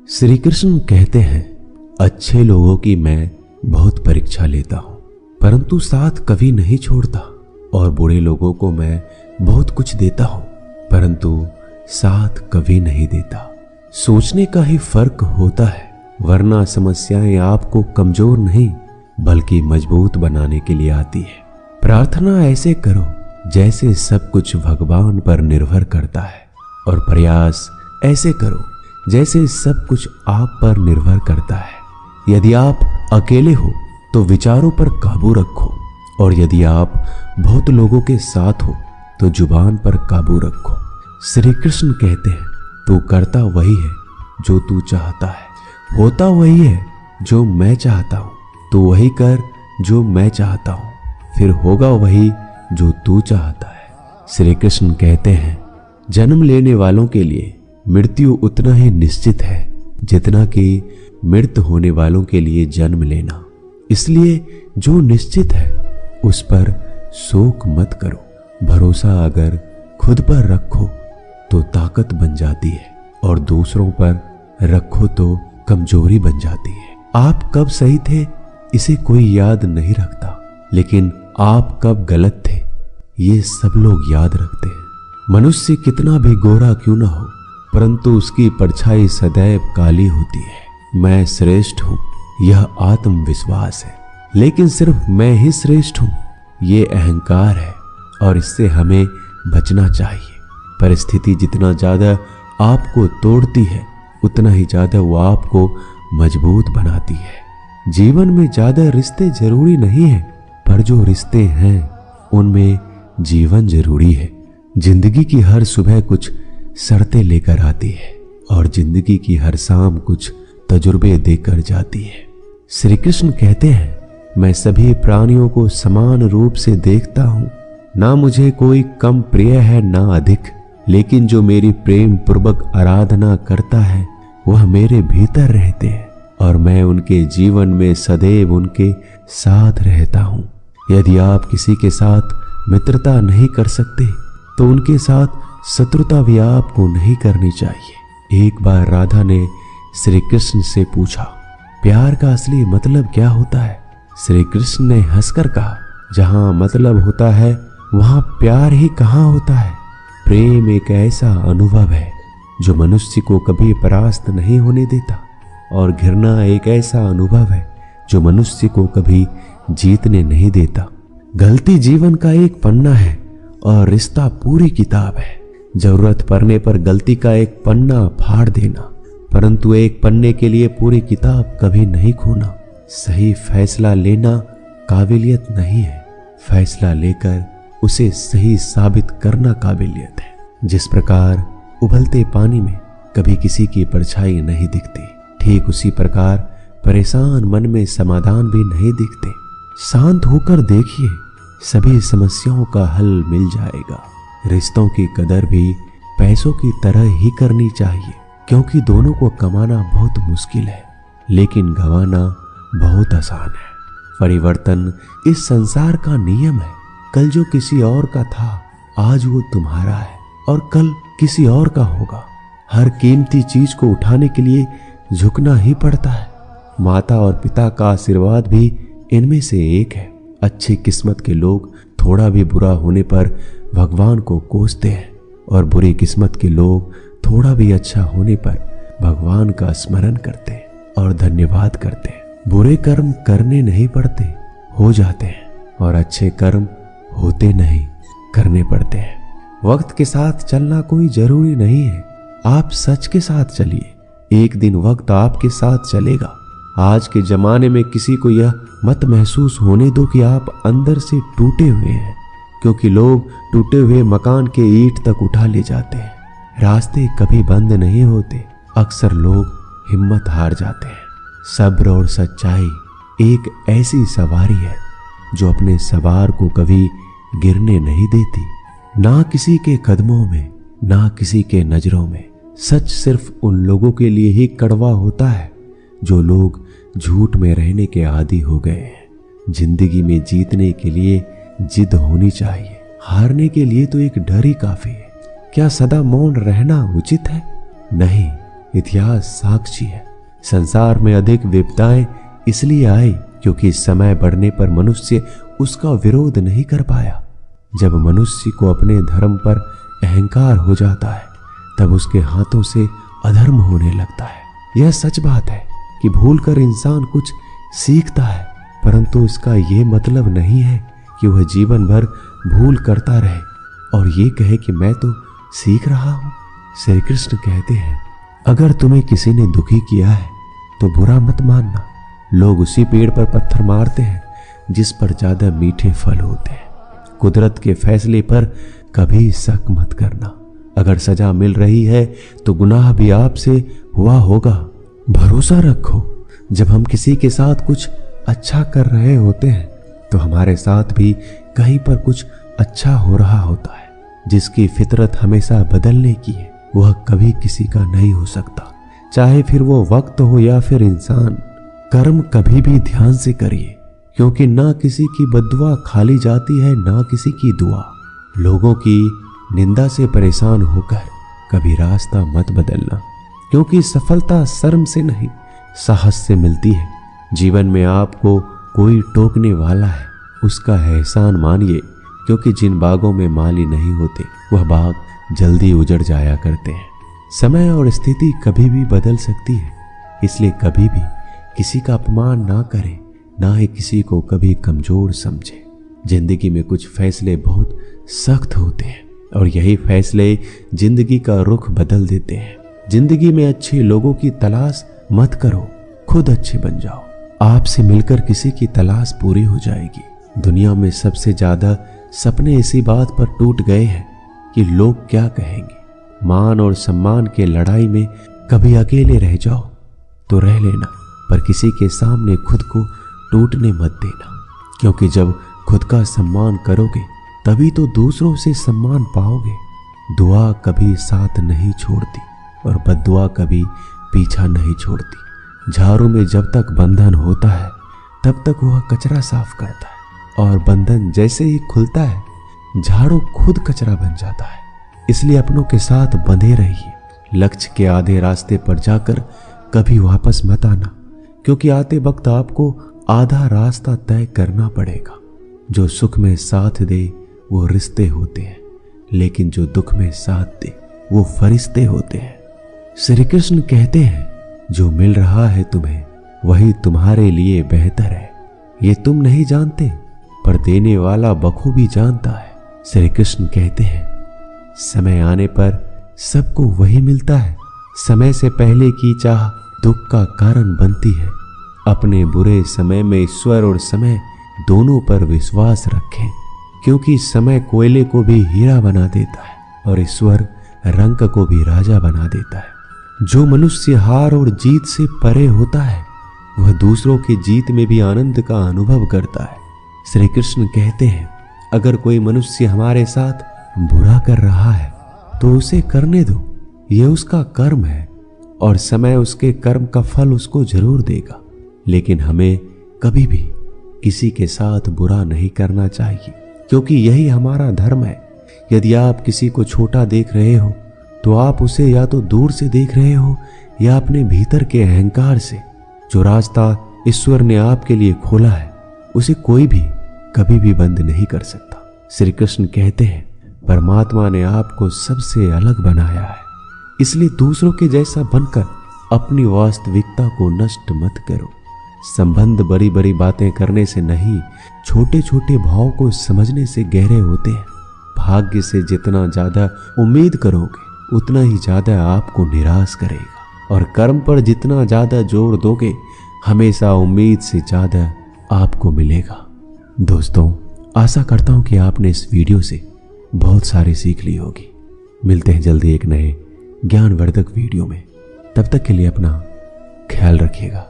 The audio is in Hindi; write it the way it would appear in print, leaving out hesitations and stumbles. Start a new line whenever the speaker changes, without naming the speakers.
श्री कृष्ण कहते हैं, अच्छे लोगों की मैं बहुत परीक्षा लेता हूं, परंतु साथ कभी नहीं छोड़ता, और बुरे लोगों को मैं बहुत कुछ देता हूं, परंतु साथ कभी नहीं देता। सोचने का ही फर्क होता है, वरना समस्याएं आपको कमजोर नहीं बल्कि मजबूत बनाने के लिए आती है। प्रार्थना ऐसे करो जैसे सब कुछ भगवान पर निर्भर करता है, और प्रयास ऐसे करो जैसे सब कुछ आप पर निर्भर करता है। यदि आप अकेले हो तो विचारों पर काबू रखो, और यदि आप बहुत लोगों के साथ हो तो जुबान पर काबू रखो। श्री कृष्ण कहते हैं, तू करता वही है जो तू चाहता है, होता वही है जो मैं चाहता हूं, तू वही कर जो मैं चाहता हूं, फिर होगा वही जो तू चाहता है। श्री कृष्ण कहते हैं, जन्म लेने वालों के लिए मृत्यु उतना ही निश्चित है जितना कि मृत होने वालों के लिए जन्म लेना। इसलिए जो निश्चित है उस पर शोक मत करो। भरोसा अगर खुद पर रखो तो ताकत बन जाती है, और दूसरों पर रखो तो कमजोरी बन जाती है। आप कब सही थे इसे कोई याद नहीं रखता, लेकिन आप कब गलत थे ये सब लोग याद रखते हैं। मनुष्य कितना भी गोरा क्यों ना हो, परंतु उसकी परछाई सदैव काली होती है। मैं श्रेष्ठ हूं यह आत्मविश्वास है, लेकिन सिर्फ मैं ही श्रेष्ठ हूं ये अहंकार है, और इससे हमें बचना चाहिए। परिस्थिति जितना ज्यादा आपको तोड़ती है उतना ही ज्यादा वो आपको मजबूत बनाती है। जीवन में ज्यादा रिश्ते जरूरी नहीं है, पर जो रिश्ते हैं उनमें जीवन जरूरी है। जिंदगी की हर सुबह कुछ शर्तें लेकर आती है, और जिंदगी की हर शाम कुछ तजुर्बे देकर जाती है। श्री कृष्ण कहते हैं, मैं सभी प्राणियों को समान रूप से देखता हूं, ना मुझे कोई कम प्रिय है ना अधिक, लेकिन जो मेरी प्रेम पूर्वक आराधना करता है वह मेरे भीतर रहते हैं, और मैं उनके जीवन में सदैव उनके साथ रहता हूं। यदि आप किसी के साथ मित्रता नहीं कर सकते तो उनके साथ शत्रुता भी आपको नहीं करनी चाहिए। एक बार राधा ने श्री कृष्ण से पूछा, प्यार का असली मतलब क्या होता है? श्री कृष्ण ने हंसकर कहा, जहां मतलब होता है वहां प्यार ही कहां होता है। प्रेम एक ऐसा अनुभव है जो मनुष्य को कभी परास्त नहीं होने देता, और घृणा एक ऐसा अनुभव है जो मनुष्य को कभी जीतने नहीं देता। गलती जीवन का एक पन्ना है और रिश्ता पूरी किताब है। जरूरत पड़ने पर गलती का एक पन्ना फाड़ देना, परंतु एक पन्ने के लिए पूरी किताब कभी नहीं खोना। सही फैसला लेना काबिलियत नहीं है, फैसला लेकर उसे सही साबित करना काबिलियत है। जिस प्रकार उबलते पानी में कभी किसी की परछाई नहीं दिखती, ठीक उसी प्रकार परेशान मन में समाधान भी नहीं दिखते। शांत होकर देखिए, सभी समस्याओं का हल मिल जाएगा। रिश्तों की कदर भी पैसों की तरह ही करनी चाहिए, क्योंकि दोनों को कमाना बहुत मुश्किल है, लेकिन गंवाना बहुत आसान है। परिवर्तन इस संसार का नियम है। कल जो किसी और का था आज वो तुम्हारा है, और कल किसी और का होगा। हर कीमती चीज को उठाने के लिए झुकना ही पड़ता है। माता और पिता का आशीर्वाद भी इनमें से एक है। अच्छी किस्मत के लोग थोड़ा भी बुरा होने पर भगवान को कोसते हैं, और बुरी किस्मत के लोग थोड़ा भी अच्छा होने पर भगवान का स्मरण करते हैं और धन्यवाद करते हैं। बुरे कर्म करने नहीं पड़ते, हो जाते हैं, और अच्छे कर्म होते नहीं, करने पड़ते हैं। वक्त के साथ चलना कोई जरूरी नहीं है। आप सच के साथ चलिए, एक दिन वक्त आपके साथ चलेगा। आज के जमाने में किसी को यह मत महसूस होने दो कि आप अंदर से टूटे हुए हैं, क्योंकि लोग टूटे हुए मकान के ईंट तक उठा ले जाते हैं। रास्ते कभी बंद नहीं होते, अक्सर लोग हिम्मत हार जाते हैं। सब्र और सच्चाई एक ऐसी सवारी है जो अपने सवार को कभी गिरने नहीं देती, ना किसी के कदमों में, ना किसी के नजरों में। सच सिर्फ उन लोगों के लिए ही कड़वा होता है जो लोग झूठ में रहने के आदी हो गए हैं। जिंदगी में जीतने के लिए जिद होनी चाहिए, हारने के लिए तो एक डर ही काफी है। क्या सदा मौन रहना उचित है? नहीं, इतिहास साक्षी है। संसार में अधिक विपदाएं इसलिए आई क्योंकि समय बढ़ने पर मनुष्य उसका विरोध नहीं कर पाया। जब मनुष्य को अपने धर्म पर अहंकार हो जाता है तब उसके हाथों से अधर्म होने लगता है। यह सच बात है कि भूलकर इंसान कुछ सीखता है, परंतु इसका यह मतलब नहीं है कि वह जीवन भर भूल करता रहे और ये कहे कि मैं तो सीख रहा हूं। श्री कृष्ण कहते हैं, अगर तुम्हें किसी ने दुखी किया है तो बुरा मत मानना। लोग उसी पेड़ पर पत्थर मारते हैं जिस पर ज्यादा मीठे फल होते हैं। कुदरत के फैसले पर कभी शक मत करना। अगर सजा मिल रही है तो गुनाह भी आपसे हुआ होगा। भरोसा रखो, जब हम किसी के साथ कुछ अच्छा कर रहे होते हैं तो हमारे साथ भी कहीं पर कुछ अच्छा हो रहा होता है। जिसकी फितरत हमेशा बदलने की है वह कभी किसी का नहीं हो सकता, चाहे फिर वो वक्त हो या फिर इंसान। कर्म कभी भी ध्यान से करिए, क्योंकि ना किसी की बद्दुआ खाली जाती है ना किसी की दुआ। लोगों की निंदा से परेशान होकर कभी रास्ता मत बदलना, क्योंकि सफलता शर्म से नहीं साहस से मिलती है। जीवन में आपको कोई टोकने वाला है उसका एहसान मानिए, क्योंकि जिन बागों में माली नहीं होते वह बाग जल्दी उजड़ जाया करते हैं। समय और स्थिति कभी भी बदल सकती है, इसलिए कभी भी किसी का अपमान ना करें, ना ही किसी को कभी कमजोर समझे। जिंदगी में कुछ फैसले बहुत सख्त होते हैं और यही फैसले जिंदगी का रुख बदल देते हैं। जिंदगी में अच्छे लोगों की तलाश मत करो, खुद अच्छे बन जाओ। आपसे मिलकर किसी की तलाश पूरी हो जाएगी। दुनिया में सबसे ज्यादा सपने इसी बात पर टूट गए हैं कि लोग क्या कहेंगे। मान और सम्मान के लड़ाई में कभी अकेले रह जाओ तो रह लेना, पर किसी के सामने खुद को टूटने मत देना, क्योंकि जब खुद का सम्मान करोगे तभी तो दूसरों से सम्मान पाओगे। दुआ कभी साथ नहीं छोड़ती और बद्दुआ कभी पीछा नहीं छोड़ती। झाड़ू में जब तक बंधन होता है तब तक वह कचरा साफ करता है, और बंधन जैसे ही खुलता है झाड़ू खुद कचरा बन जाता है। इसलिए अपनों के साथ बंधे रहिए। लक्ष्य के आधे रास्ते पर जाकर कभी वापस मत आना, क्योंकि आते वक्त आपको आधा रास्ता तय करना पड़ेगा। जो सुख में साथ दे वो रिश्ते होते हैं, लेकिन जो दुख में साथ दे वो फरिश्ते होते हैं। श्री कृष्ण कहते हैं, जो मिल रहा है तुम्हें वही तुम्हारे लिए बेहतर है। ये तुम नहीं जानते, पर देने वाला बखूबी जानता है। श्री कृष्ण कहते हैं, समय आने पर सबको वही मिलता है। समय से पहले की चाह दुख का कारण बनती है। अपने बुरे समय में ईश्वर और समय दोनों पर विश्वास रखें, क्योंकि समय कोयले को भी हीरा बना देता है और ईश्वर रंक को भी राजा बना देता है। जो मनुष्य हार और जीत से परे होता है वह दूसरों की जीत में भी आनंद का अनुभव करता है। श्री कृष्ण कहते हैं, अगर कोई मनुष्य हमारे साथ बुरा कर रहा है तो उसे करने दो, यह उसका कर्म है और समय उसके कर्म का फल उसको जरूर देगा। लेकिन हमें कभी भी किसी के साथ बुरा नहीं करना चाहिए, क्योंकि यही हमारा धर्म है। यदि आप किसी को छोटा देख रहे हो तो आप उसे या तो दूर से देख रहे हो या अपने भीतर के अहंकार से। जो रास्ता ईश्वर ने आपके लिए खोला है उसे कोई भी कभी भी बंद नहीं कर सकता। श्री कृष्ण कहते हैं, परमात्मा ने आपको सबसे अलग बनाया है, इसलिए दूसरों के जैसा बनकर अपनी वास्तविकता को नष्ट मत करो। संबंध बड़ी बड़ी बातें करने से नहीं, छोटे छोटे भाव को समझने से गहरे होते हैं। भाग्य से जितना ज्यादा उम्मीद करोगे उतना ही ज्यादा आपको निराश करेगा, और कर्म पर जितना ज्यादा जोर दोगे हमेशा उम्मीद से ज्यादा आपको मिलेगा। दोस्तों, आशा करता हूं कि आपने इस वीडियो से बहुत सारी सीख ली होगी। मिलते हैं जल्दी एक नए ज्ञानवर्धक वीडियो में। तब तक के लिए अपना ख्याल रखिएगा।